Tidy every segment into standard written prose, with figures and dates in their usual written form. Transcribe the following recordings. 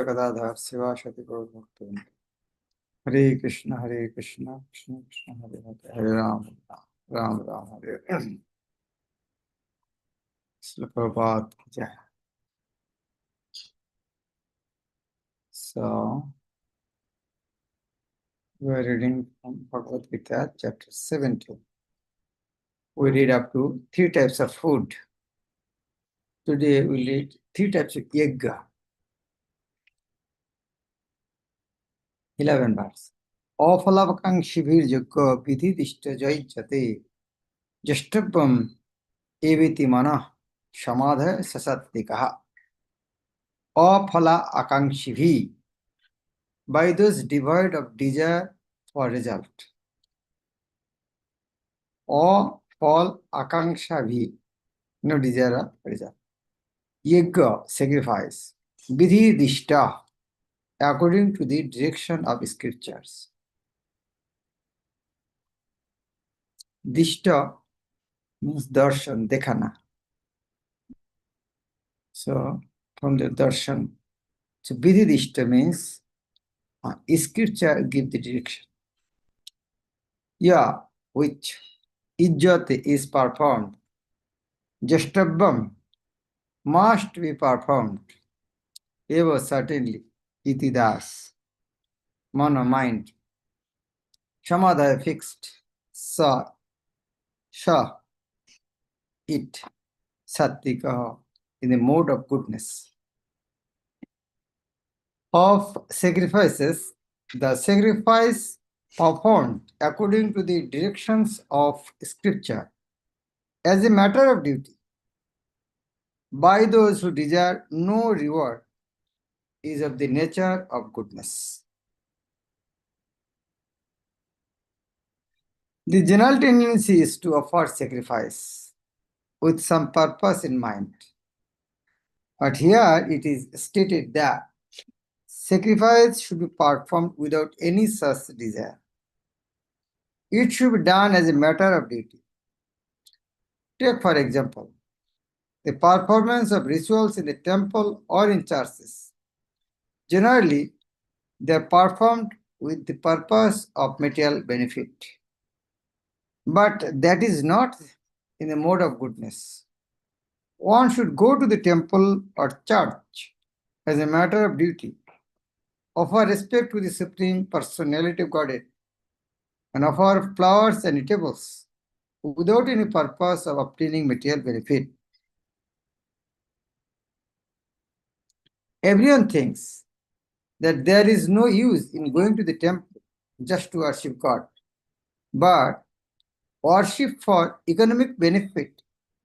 Gadadhar Sivasati Gaur Bhakti. Hare Krishna, Krishna Krishna, Hare Hare, Hare Ram, Ram Ram, Hare Hare. Srila Prabhupada ki Jai. So, we are reading from Bhagavad Gita, chapter 17. We read up to 3 types of food. Today we read 3 types of yagga. 11 verse. Aphalavakang shivir yagga vidhidishta jayjate jastabam eviti mana shamadha sasatikaha. Aphala akangshivi, by those devoid of desire for result. Aphal akankshavi, no desire of result. Yagga, sacrifice. Vidhidishta, according to the direction of scriptures. Dishta means darshan, dekhana. So, from the darshan. So, vidhidishta means scripture give the direction. Yeah, which ijjat is performed. Jastabam must be performed. Eva certainly. Itidas. Mana, mind. Shamadha fixed. Sa. Sha. It. Sattika. In the mode of goodness. Of sacrifices, the sacrifice performed according to the directions of scripture as a matter of duty by those who desire no reward is of the nature of goodness. The general tendency is to offer sacrifice with some purpose in mind. But here it is stated that sacrifice should be performed without any such desire. It should be done as a matter of duty. Take, for example, the performance of rituals in the temple or in churches. Generally, they are performed with the purpose of material benefit. But that is not in the mode of goodness. One should go to the temple or church as a matter of duty, offer respect to the Supreme Personality of Godhead, and offer flowers and eatables without any purpose of obtaining material benefit. Everyone thinks that there is no use in going to the temple just to worship God. But worship for economic benefit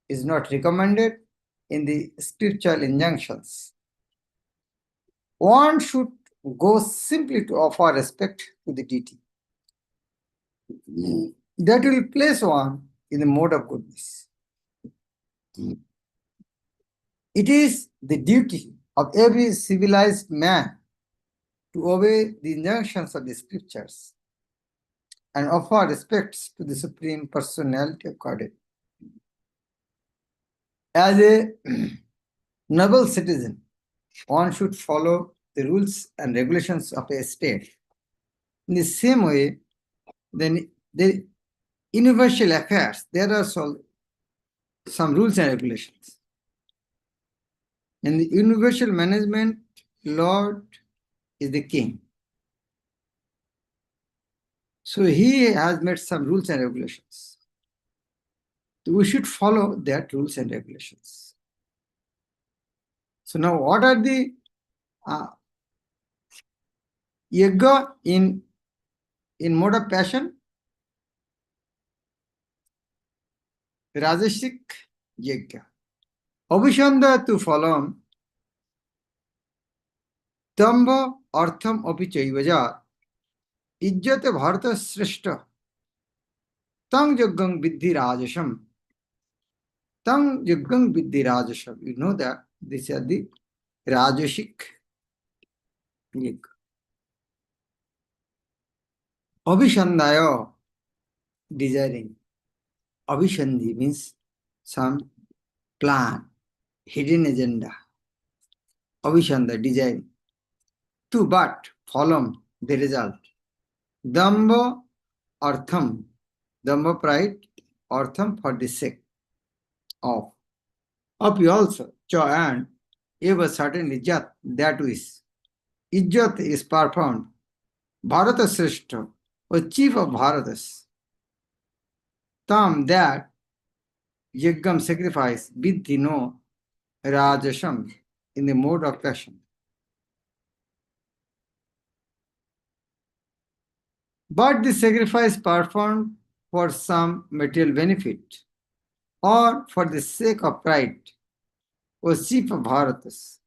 is not recommended in the spiritual injunctions. One should go simply to offer respect to the deity. That will place one in the mode of goodness. It is the duty of every civilized man to obey the injunctions of the scriptures and offer respects to the Supreme Personality of Godhead. As a noble citizen, one should follow the rules and regulations of a state. In the same way, then the universal affairs, there are some rules and regulations. In the universal management, Lord is the king. So he has made some rules and regulations. We should follow that rules and regulations. So now what are the yagga in mode of passion? Rajasic yagga. Abhishanda tu phalam tamba artham api chaivaja ijjate bharata srishta tang yaggang viddhi rajasham. Tang yaggang viddhi rajasham. You know that these are the rajasic yagga. Abhishandaya, desiring. Abhishandi means some plan, hidden agenda. Abhishanda, desiring. to but follow the result. Damba artham, damba pride, artham for the sake of. Of you also, cha and eva certain ijat, that is. Ijjat is performed. Bharata Srishta, or chief of Bharatas. Tam, that yagam sacrifice, vidhi no rajasham, in the mode of passion. But the sacrifice performed for some material benefit or for the sake of pride or chief of Bharatas,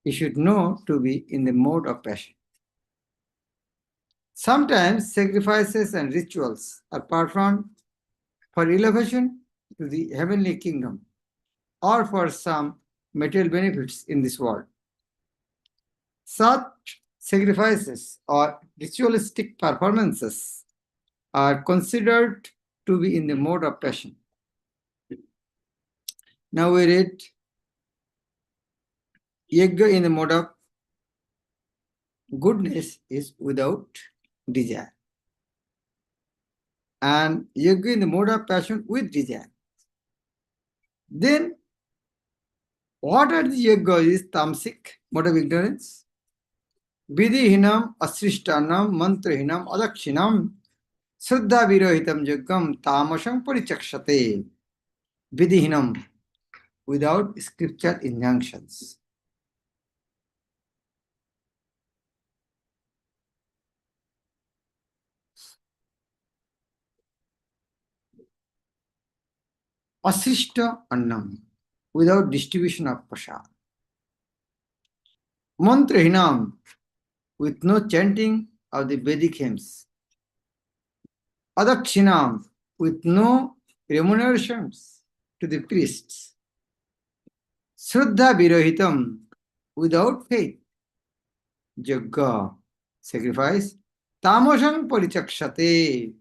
you should know to be in the mode of passion. Sometimes sacrifices and rituals are performed for elevation to the heavenly kingdom or for some material benefits in this world. Such sacrifices or ritualistic performances are considered to be in the mode of passion. Now we read Yajna in the mode of goodness is without desire. And Yajna in the mode of passion with desire. Then what are the Yajna is tamasic, mode of ignorance? Vidhihinam asrishtanam mantrahinam adakshinam Sraddha virohitam yagam tamasam parichakshate. Vidhihinam, without scripture injunctions. Asrishta annam, without distribution of prasad. Mantrahinam, with no chanting of the Vedic hymns. Adakshinam, with no remunerations to the priests. Sraddha virohitam, without faith. Yagga, sacrifice. Tamasam parichakshate,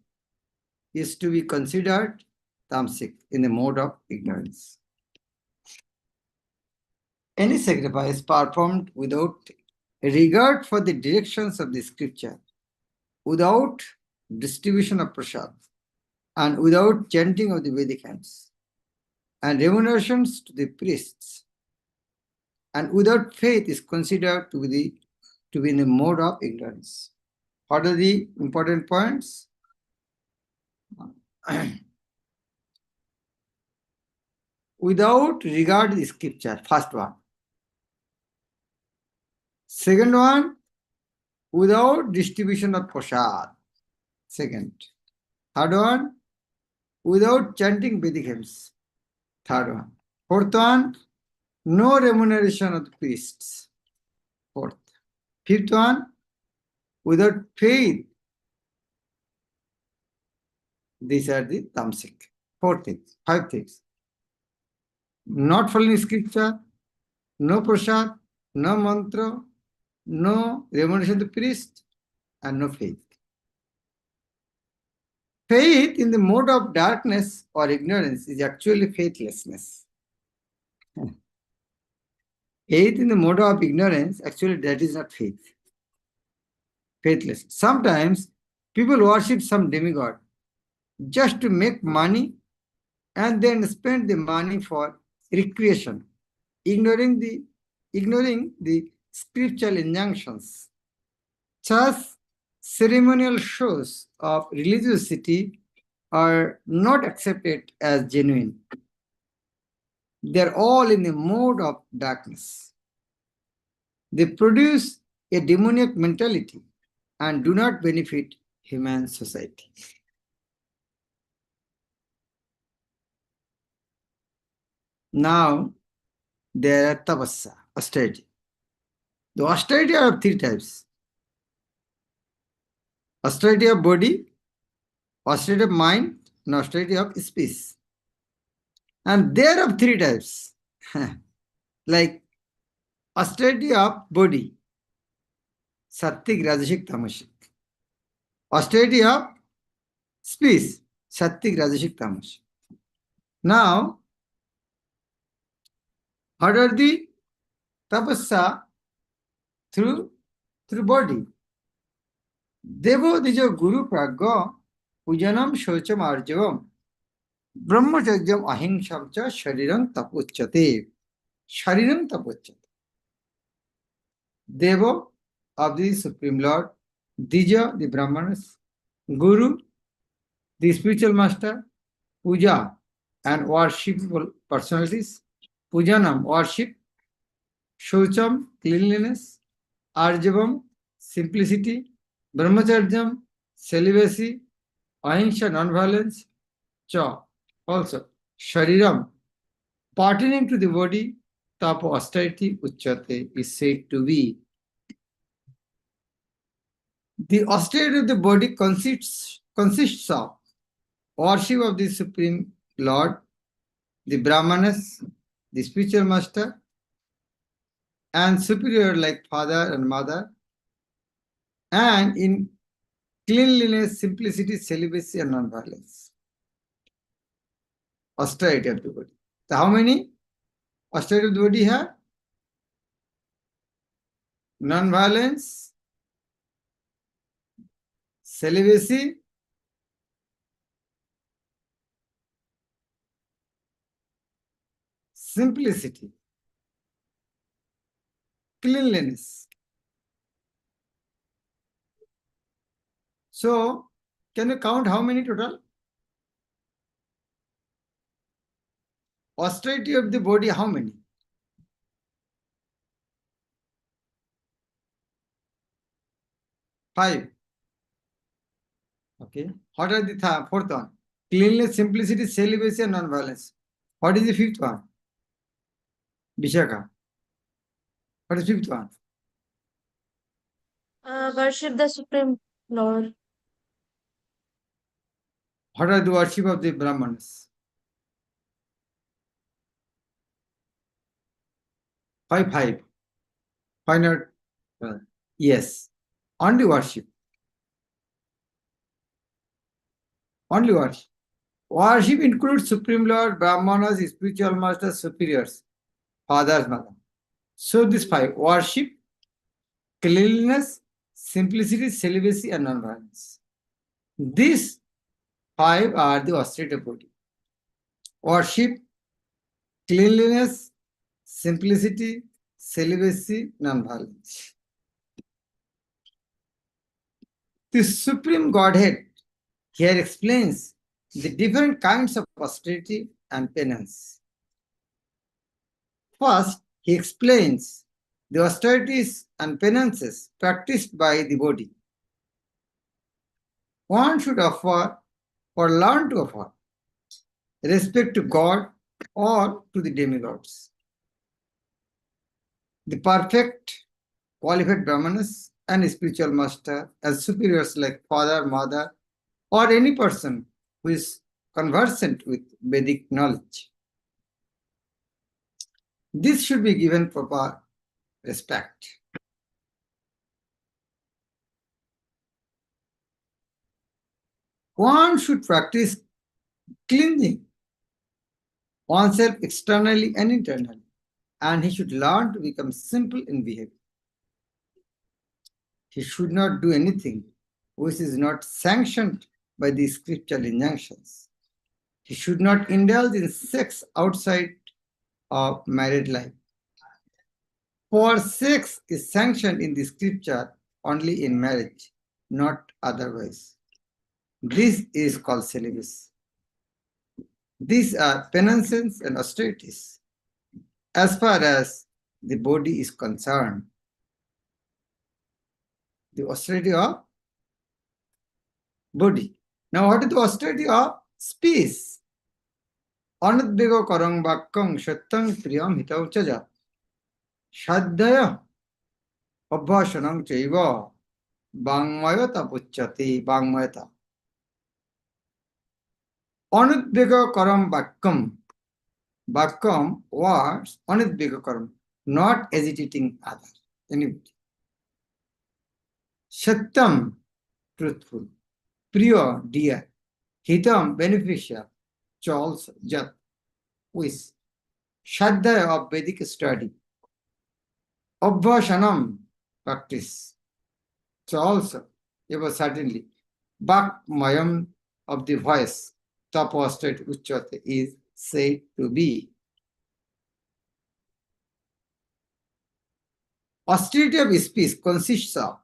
is to be considered tamasic, in the mode of ignorance. Any sacrifice performed without regard for the directions of the scripture, without distribution of prasad, and without chanting of the Vedic hymns, and remunerations to the priests, and without faith is considered to be in the mode of ignorance. What are the important points? Without regard to the scripture, first one. Second one, without distribution of prasad. Second. Third one, without chanting Vedic hymns. Third one. Fourth one, no remuneration of the priests. Fourth. Fifth one, without faith. These are the tamasic. Four things, five things. Not following scripture, no prasad, no mantra, no remuneration to priest, and no faith. Faith in the mode of darkness or ignorance is actually faithlessness. Faith in the mode of ignorance, actually that is not faith. Faithless. Sometimes people worship some demigod just to make money and then spend the money for recreation, ignoring the spiritual injunctions. Thus, ceremonial shows of religiosity are not accepted as genuine. They're all in the mode of darkness. They produce a demoniac mentality and do not benefit human society. Now, there are tapasya, austerity. The austerity are of three types. Austerity of body, austerity of mind, and austerity of speech. And they are of three types. Like austerity of body, sattik, rajasic, tamasic. Austerity of speech, sattik, rajasic, tamasic. Now, what are the tapasya through through body. Devo dijo guru pragya pujanam shocham arjavam brahmacharyam ahimsam cha shariram tapuchyate. Shariram tapuchyate. Devo of the Supreme Lord, Dija, the Brahmanas, Guru, the spiritual master, Puja and worshipful personalities, Pujanam, worship, Shocham, cleanliness, Arjavam, simplicity, Brahmacharyam, celibacy, Ahimsa, non-violence, Cha, also, Shariram, pertaining to the body, Tapa, austerity, Uchyate, is said to be. The austerity of the body consists of worship of the Supreme Lord, the Brahmanas, the spiritual master, and superior like father and mother, and in cleanliness, simplicity, celibacy, and non-violence. Austerity of the body. So how many austerity of the body have? Non-violence, celibacy, simplicity, cleanliness. So, can you count how many total? Austerity of the body, how many? 5. Okay. What are the fourth one? Cleanliness, simplicity, celibacy, and non-violence. What is the fifth one? Vishaka. What is the fifth one? Worship the Supreme Lord. What are the worship of the Brahmanas? 5. Why not? Yes. Only worship. Only worship. Worship includes Supreme Lord, Brahmanas, spiritual masters, superiors, fathers, mother. So these 5: worship, cleanliness, simplicity, celibacy, and non-violence. These 5 are the austerity body. Worship, cleanliness, simplicity, celibacy, non-violence. The Supreme Godhead here explains the different kinds of austerity and penance. First, he explains the austerities and penances practiced by the body. One should offer or learn to offer respect to God or to the demigods. The perfect qualified brahmanas and spiritual master as superiors like father, mother, or any person who is conversant with Vedic knowledge. This should be given proper respect. One should practice cleansing oneself externally and internally, and he should learn to become simple in behavior. He should not do anything which is not sanctioned by the scriptural injunctions. He should not indulge in sex outside of married life. For sex is sanctioned in the scripture only in marriage, not otherwise. This is called celibacy. These are penances and austerities as far as the body is concerned. The austerity of body. Now, what is the austerity of speech? Anudbego karang bakkang shattang priyam hitau chaja. Shaddaya abhashanam chaiva bangmayata puchyati bangmayata. Anudbego karam bakkam. Bakkam words anudbego karam, not agitating others, anybody. Sattam, truthful. Priya, dear. Hitam, beneficial. Charles, Jat, wish. Shraddha of Vedic study. Abhashanam, practice. So also, certainly, Bhakmayam of the voice, tapa state uchyate, is said to be. Austerity of speech consists of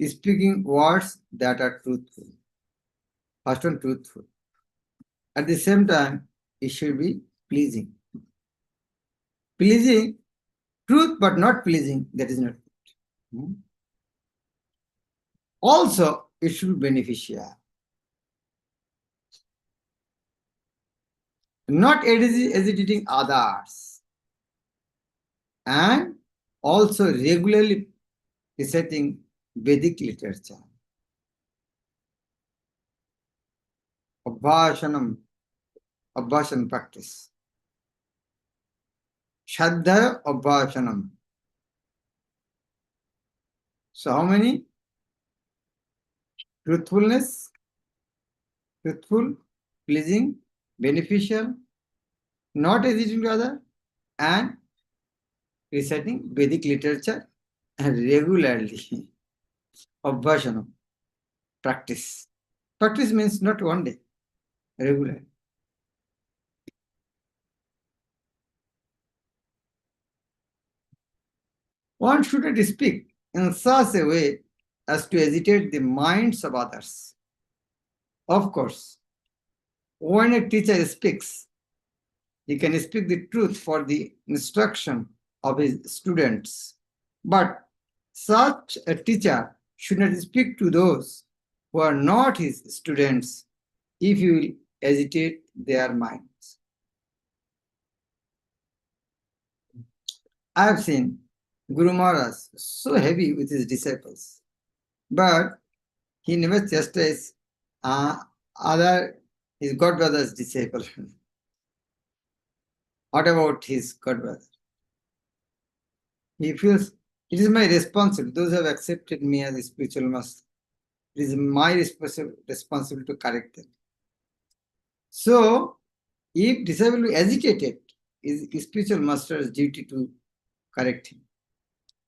speaking words that are truthful. First one, truthful. At the same time, it should be pleasing. Pleasing, truth but not pleasing, that is not good. Also, it should be beneficial. Not agitating others. And also regularly reciting Vedic literature. Abhashanam practice. Shraddha Abhashanam. So how many? Truthfulness, truthful, pleasing, beneficial, not hesitating to other, and reciting Vedic literature regularly. Abhashanam, practice. Practice means not one day, regular. One shouldn't speak in such a way as to agitate the minds of others. Of course, when a teacher speaks, he can speak the truth for the instruction of his students. But such a teacher should not speak to those who are not his students if he will agitate their minds. I have seen Guru Maharaj so heavy with his disciples, but he never chastised his godbrother's disciple. What about his godbrother? He feels it is my responsibility. Those who have accepted me as a spiritual master, it is my responsibility to correct them. So, if disciple is agitated, it is spiritual master's duty to correct him.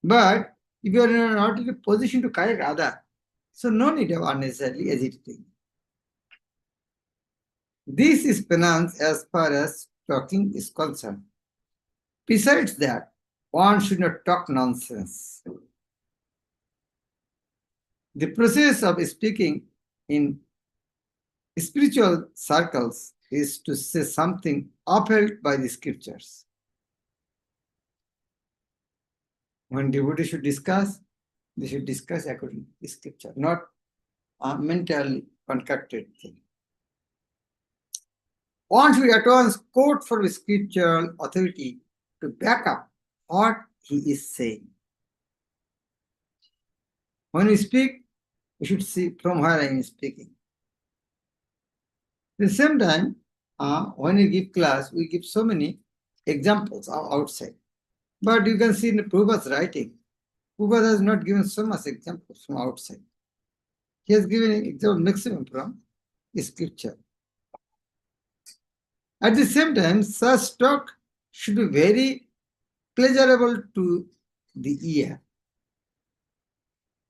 But if you are not in a position to correct other, so no need of unnecessarily agitating. This is penance as far as talking is concerned. Besides that, one should not talk nonsense. The process of speaking in spiritual circles is to say something upheld by the scriptures. When devotees should discuss, they should discuss according to the scripture, not a mentally concocted thing. One should at once quote from scriptural authority to back up what he is saying. When we speak, we should see from where I am speaking. At the same time, when we give class, we give so many examples outside. But you can see in the Prabhupada's writing, Prabhupada has not given so much examples from outside. He has given example maximum from the scripture. At the same time, such talk should be very pleasurable to the ear.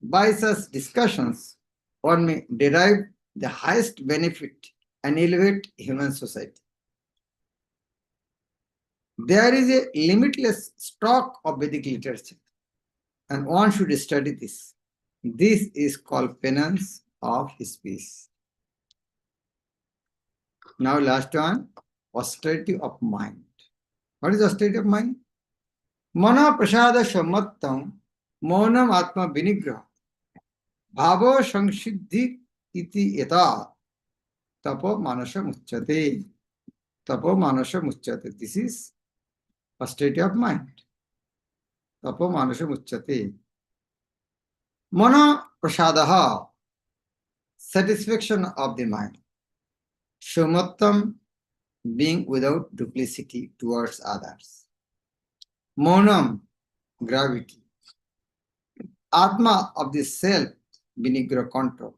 By such discussions, one may derive the highest benefit and elevate human society. There is a limitless stock of Vedic literature, and one should study this. This is called penance of speech. Now, last one, austerity of mind. What is austerity of mind? Mana prasada shamattam monam atma vinigraha bhavo sangshiddhi iti yata tapo manasa muchyate. Tapo manasa muchyate. This is austerity of mind. Tapo manasa muchyate. Mana prasadaha, satisfaction of the mind. Shamattam, being without duplicity towards others. Monam, gravity. Atma, of the self, vinigra, control.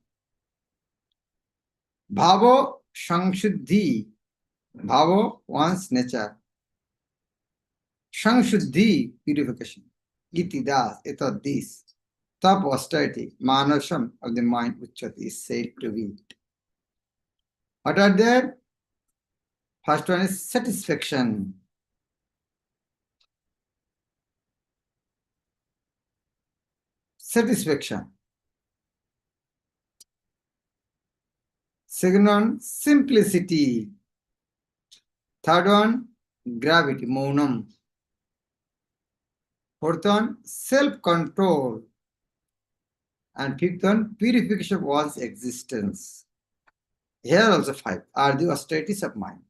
Bhavo, sangshuddhi. Bhavo, one's nature. Sangshuddhi, purification. Iti das, etat this. Tap austerity, manasham of the mind, uchati, is said to be. What are there? First one is satisfaction. Satisfaction. Second one, simplicity. Third one, gravity, maunam. Fourth one, self-control. And fifth one, purification of one's existence. Here also five are the austerities of mind.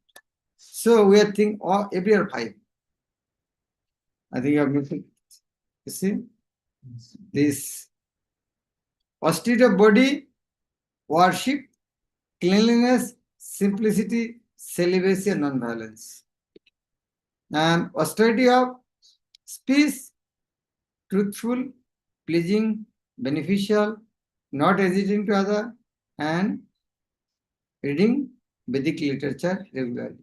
So we are thinking every year five. I think you have missing. You see, this austerity of body, worship, cleanliness, simplicity, celibacy, and non-violence. And austerity of speech, truthful, pleasing, beneficial, not hesitating to other, and reading Vedic literature regularly.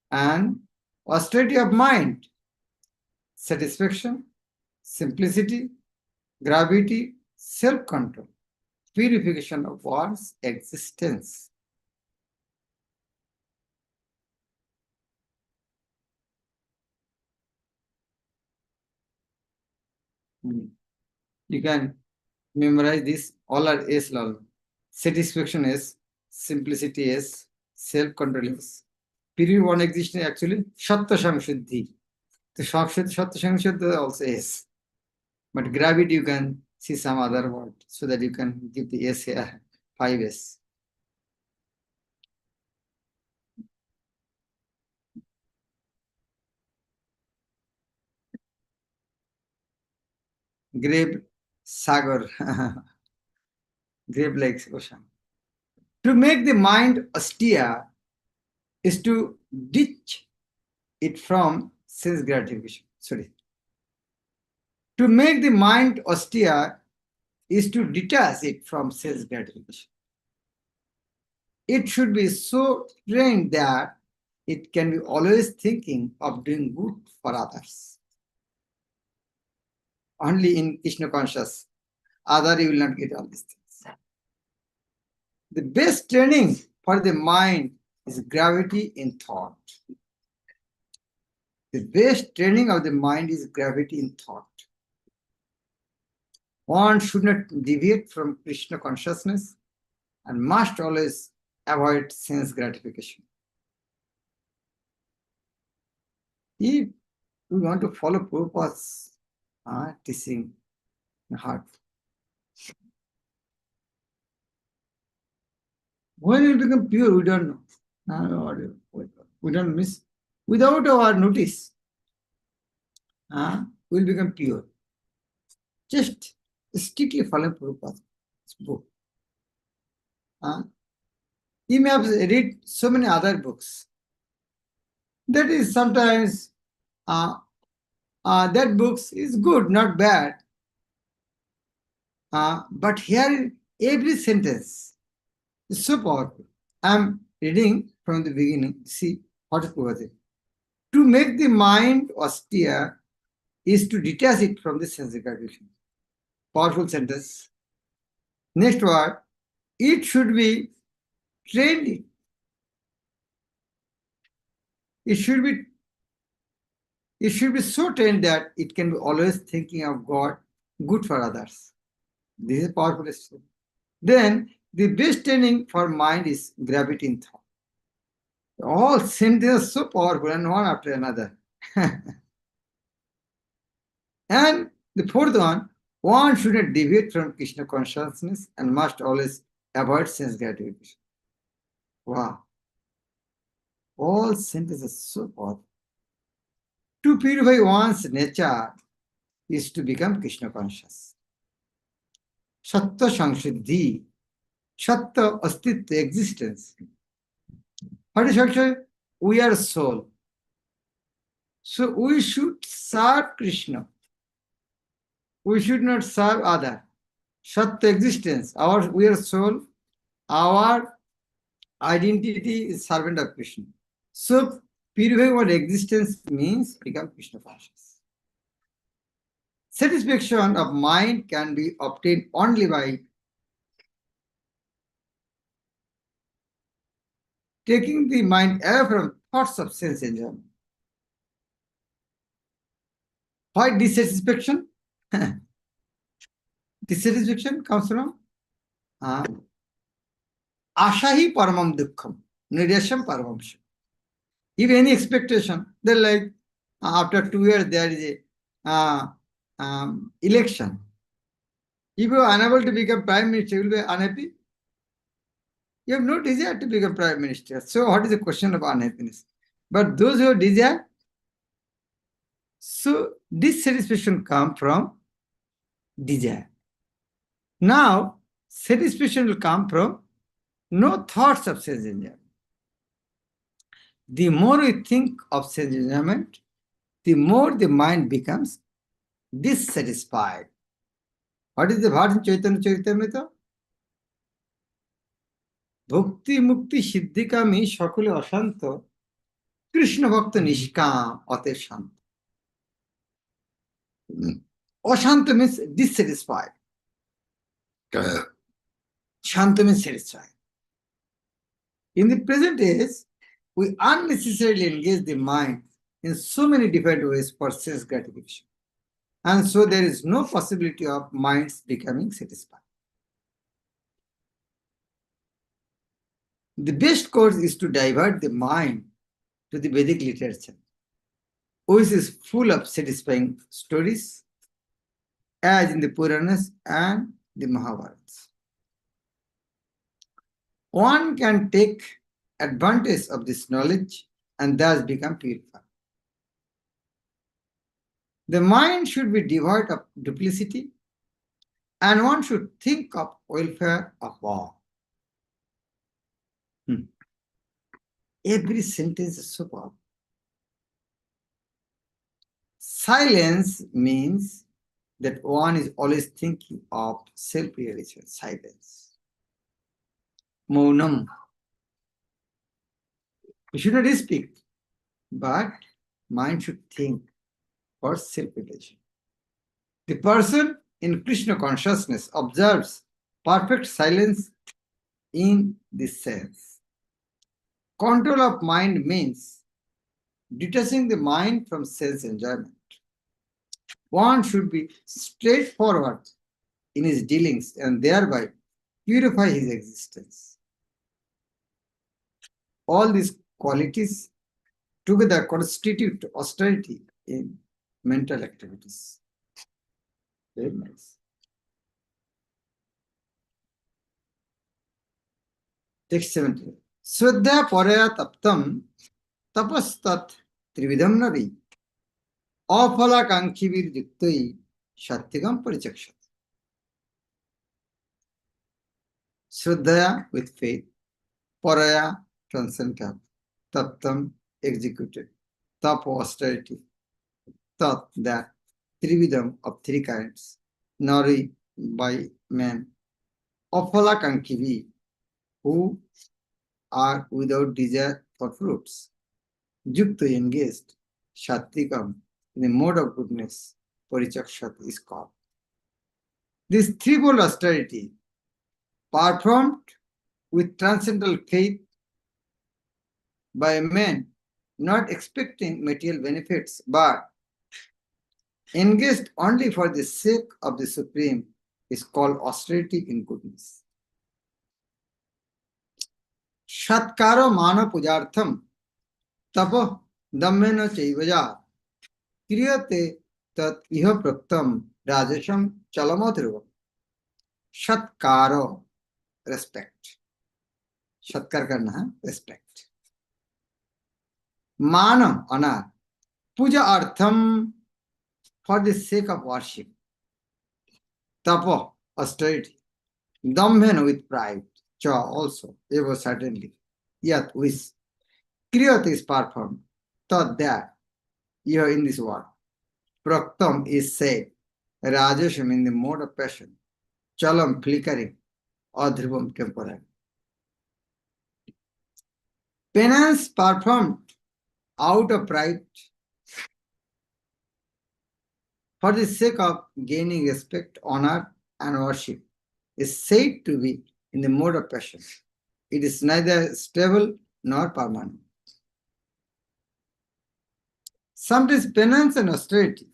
And austerity of mind, satisfaction, simplicity, gravity, self-control, purification of one's existence. You can memorize this. All are S level. Satisfaction is, simplicity is, self-control is. Pure one existence actually, Shatta Samshuddhi. The Shatta Samshuddhi also is. But gravity you can see some other word so that you can give the S here, 5S. Grave Sagar. Grave like ocean. To make the mind austere is to ditch it from sense gratification. Sorry. To make the mind austere is to detach it from sense gratification. It should be so trained that it can be always thinking of doing good for others. Only in Krishna conscious, other you will not get all these things. The best training for the mind is gravity in thought. The best training of the mind is gravity in thought. One should not deviate from Krishna consciousness and must always avoid sense gratification. If we want to follow Prabhupada's teaching heart, when it becomes pure, we don't know. We don't miss. Without our notice, we'll become pure. Just strictly follow Prabhupada's book. You may have read so many other books. That is sometimes that books is good, not bad. But here every sentence is so powerful. I'm reading from the beginning. See what is Prabhupada. To make the mind austere is to detach it from the sense gratification. Powerful sentence. Next word, it should be trained. It should be so trained that it can be always thinking of God, good for others. This is powerful. Then the best training for mind is gravity in thought. All sentences are so powerful and one after another. And the fourth one should not deviate from Krishna consciousness and must always avoid sense gratification. Wow. All sentences are so powerful. To purify one's nature is to become Krishna conscious. Sattva Sangshuddhi, Sattva Astitva, existence. What is Sattva? We are soul. So we should serve Krishna. We should not serve other. Sattva existence. We are soul. Our identity is servant of Krishna. So purifying our existence means become Krishna conscious. Satisfaction of mind can be obtained only by taking the mind away from thoughts of sense enjoyment. Why dissatisfaction? Dissatisfaction comes from ashahi paramam dukkham, nirasham paramam sukh. If any expectation, then like after 2 years there is a election. If you are unable to become prime minister, you will be unhappy. You have no desire to become prime minister. So what is the question of unhappiness? But those who desire, so dissatisfaction comes from desire. Now, satisfaction will come from no thoughts of sense enjoyment. The more we think of sense enjoyment, the more the mind becomes dissatisfied. What is the verse in Chaitanya Charitamrita? Bhakti mukti siddhikami সকলে অশান্ত কৃষ্ণ ভক্ত নিষ্কাম অতএব শান্ত. Ashanta means dissatisfied. Shanta means satisfied. In the present age, we unnecessarily engage the mind in so many different ways for sense gratification. And so there is no possibility of minds becoming satisfied. The best course is to divert the mind to the Vedic literature, which is full of satisfying stories, as in the Puranas and the Mahabharata. One can take advantage of this knowledge and thus become purified. The mind should be devoid of duplicity, and one should think of welfare of all. Every sentence is so powerful. Silence means that one is always thinking of self-realization. Silence. Maunam. You should not speak, but mind should think for self-realization. The person in Krishna consciousness observes perfect silence in this sense. Control of mind means detaching the mind from sense enjoyment. One should be straightforward in his dealings and thereby purify his existence. All these qualities together constitute austerity in mental activities. Very nice. Text 17. Swadhya paraya taptam tapastat trividam nari afala kankhivir yuktoi shattigam parichakshat. Swadhya with faith, paraya transcendental, taptam executed, tapo austerity, tat that, trividam of three kinds, nari by man, afala kankivi who are without desire for fruits, yukta engaged, shattikam in the mode of goodness, parichakshat is called. This threefold austerity performed with transcendental faith by a man not expecting material benefits but engaged only for the sake of the Supreme is called austerity in goodness. Shatkaro mana pujartham tapo dammena chaivaja kriyate tat iha praktam rajasham chalamotirva. Shatkaro, respect. Shatkar karna, respect. Mana, honor. Puja artham, for the sake of worship. Tapo, austerity. Damhen, with pride. Cha, also, ever certainly. Yet with kriyat is performed. Tat, that, here in this world. Praktam is said. Rajasham in the mode of passion. Chalam, flickering. Adhrivam, temporary. Penance performed out of pride. for the sake of gaining respect, honor, and worship, is said to be in the mode of passion. It is neither stable nor permanent. Sometimes penance and austerity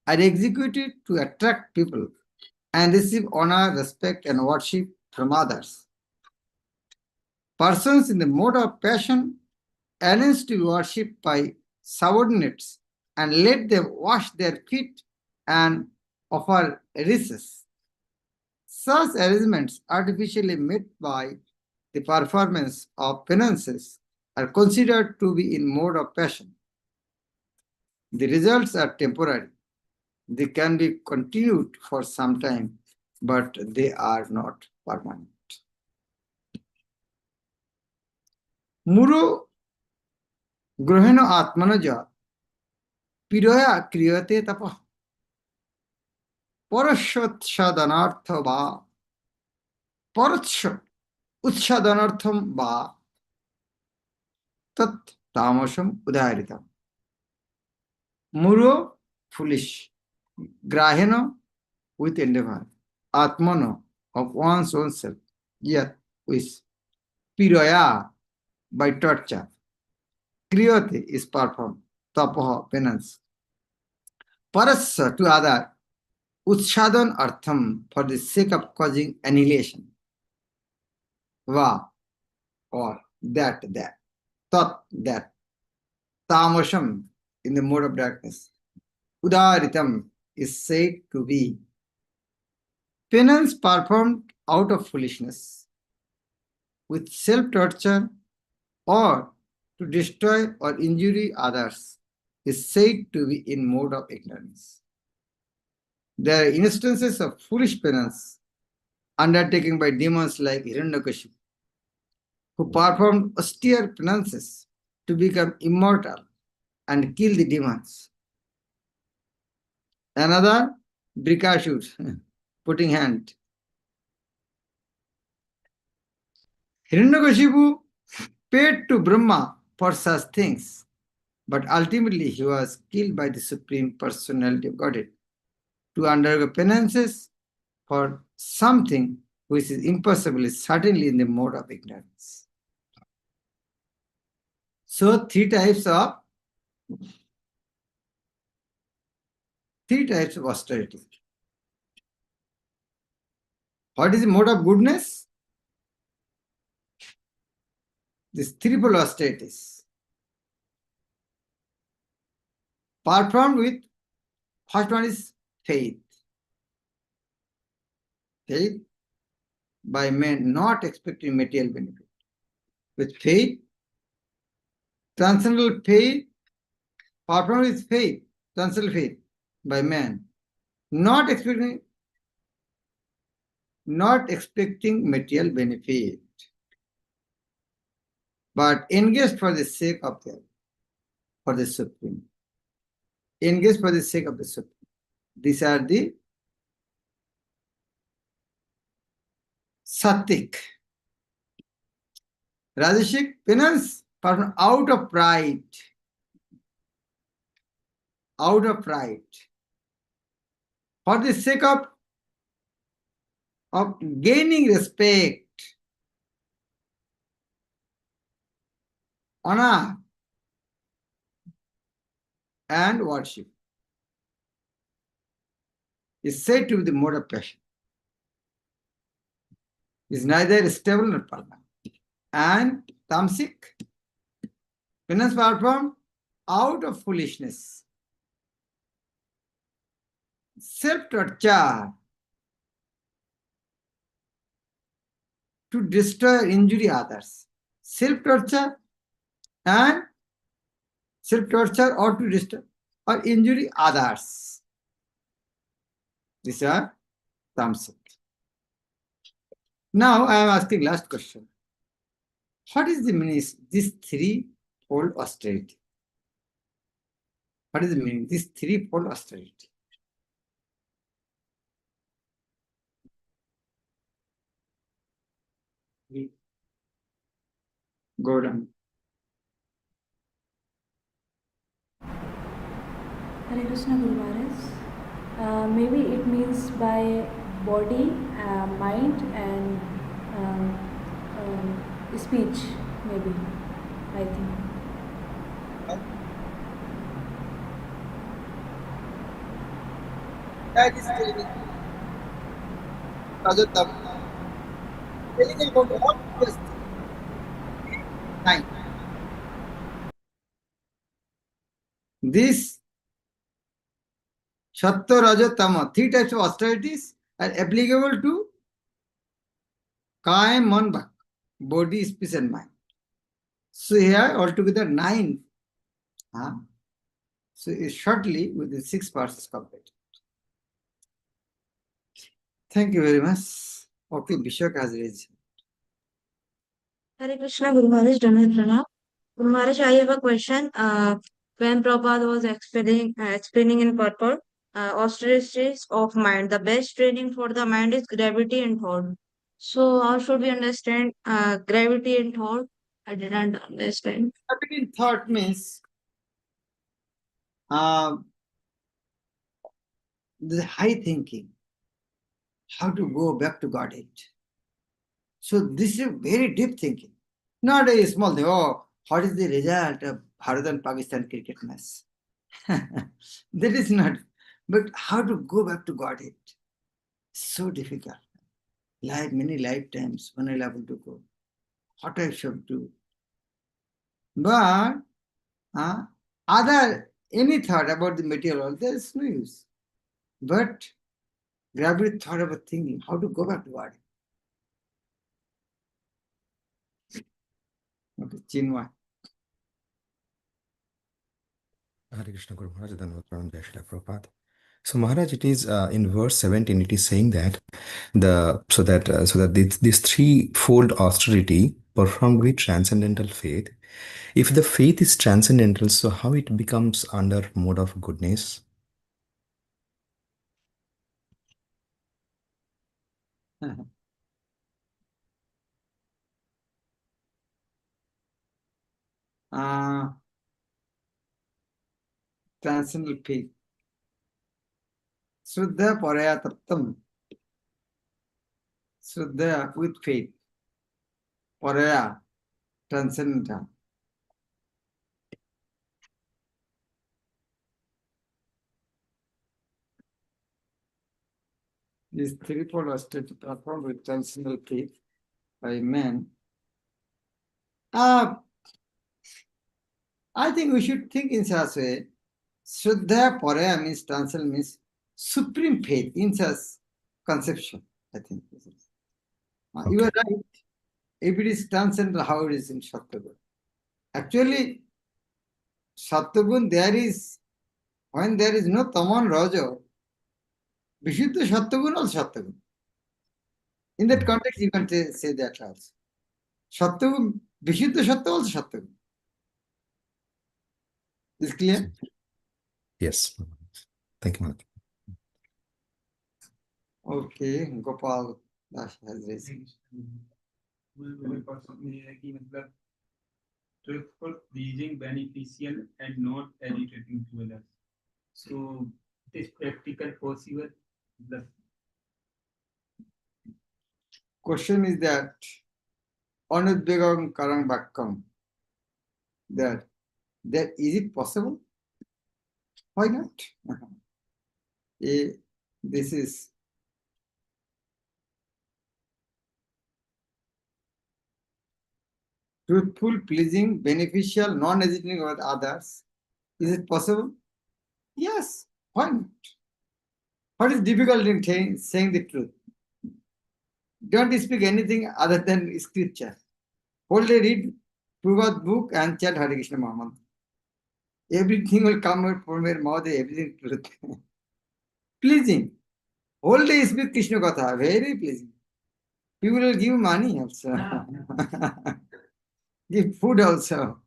are executed to attract people and receive honor, respect, and worship from others. Persons in the mode of passion arrange to be worshipped by subordinates and let them wash their feet and offer riches. Such arrangements, artificially made by the performance of penances, are considered to be in mode of passion. The results are temporary. They can be continued for some time, but they are not permanent. Muro groheno atmanaja piroya kriyate tapa parashotsadanartha va paratsha utsadanartham va tat tamasam udayaritam. Muro, foolish. Graheno, with endeavor. Atmano, of one's own self. Yet, with piroya, by torture. Kriyate is performed. Tapaha, penance. Parasya, to other. Utsadan artham, for the sake of causing annihilation. Va, or that. Tat, that. Tamasham, in the mode of darkness. Udaritam is said to be penance performed out of foolishness, with self-torture, or to destroy or injure others, is said to be in mode of ignorance. There are instances of foolish penance undertaken by demons like Hiranyakashipu, who performed austere penances to become immortal and kill the demons. Another, Brikashur, putting hand. Hiranyakashipu paid to Brahma for such things, but ultimately he was killed by the Supreme Personality of Godhead to undergo penances for something which is impossible, is certainly in the mode of ignorance. So three types of austerity. What is the mode of goodness? These threefold austerities. Performed with, first one is faith. Faith by men not expecting material benefit. With faith, transcendental faith, performed with faith, transcendental faith by man, not expecting material benefit, but engaged for the sake of the Supreme. Engaged for the sake of the Supreme. These are the Sattvic. Rajasic, penance performed out of pride. Out of pride. For the sake of gaining respect, honor, and worship, is said to be the mode of passion. Is neither stable nor permanent. And tamasic, penance performed out of foolishness, self-torture, to destroy or injure others. Self-torture or to destroy or injure others. These are tamasic. Now I am asking last question. What is the meaning of this threefold austerity? What is the meaning of this threefold austerity? Go down. Hare Krishna Guru Maharaj. Maybe it means by body, mind, and speech. Maybe, I think. That is telling Rajatama, telling about what was nine. This Sattva, Rajatama, three types of austerities are applicable to Kaya, Man, Bhak, body, speech, and mind. So here altogether nine. So shortly with the 6 parts is completed. Thank you very much. Okay, Bishop has raised. Hare Krishna, Guru Maharaj, Dandavat Pranam. Guru Maharaj, I have a question. When Prabhupada was explaining in purport, austerities of mind, the best training for the mind is gravity and thought. So, how should we understand gravity and thought? I didn't understand. Gravity in thought means the high thinking, how to go back to Godhead. So this is very deep thinking, not a small thing. Oh, what is the result of Bharat and Pakistan cricket match? That is not. But how to go back to Godhead? So difficult. Many lifetimes when I'll able to go. What I should do. But other any thought about the material, there is no use. But gravity thought about thinking, how to go back to Godhead. Okay, Chinmay. Hare Krishna Guru Maharaj, Dhanavad Pranam, Jai Shri Prabhupada. So Maharaj, it is in verse 17, it is saying that this threefold austerity performed with transcendental faith. If the faith is transcendental, so how it becomes under mode of goodness? Transcendental faith. Shuddha Paraya Taptam. Shuddha with faith. Paraya, transcendental. This threefold austerity performed with transcendental faith by man. I think we should think in such a way. Shuddha Paraya means transcendental means supreme faith in such conception. I think. You are right. If it is transcendental, how it is in Sattvagun? Actually, Sattvagun, when there is no Taman Raja, Vishuddha Sattvagun or Sattvagun. In that context, you can say that also. Sattvagun, Vishuddha Sattva also Sattvagun. Is clear? Yes. Thank you, Maharaj. Okay, Gopal Das has raised. Truthful, pleasing, beneficial, and not agitating to others. So it is practical, possible. The Question is that Anudvegam Karang Bhakkam. That is it possible? Why not? This is truthful, pleasing, beneficial, non-hesitating with others. Is it possible? Yes. Why not? What is difficult in saying the truth? Don't speak anything other than scripture. Only read Bhagavad book and chant Hare Krishna Mahamantra. Everything will come out from your mouth, everything truth. Pleasing. Whole day speak Krishna Katha, very pleasing. People will give money also. Give food also.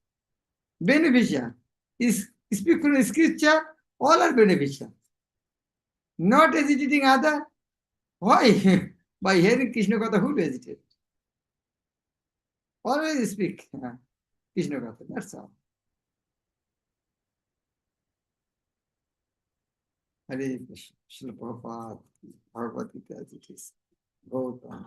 Beneficial. Speak from scripture, all are beneficial. Not hesitating other. Why? By hearing Krishna Katha, who will hesitate? Always speak Krishna Katha, that's all. Hare Krishna, Srila Prabhupada, Bhagavad Gita as it is. Gautam.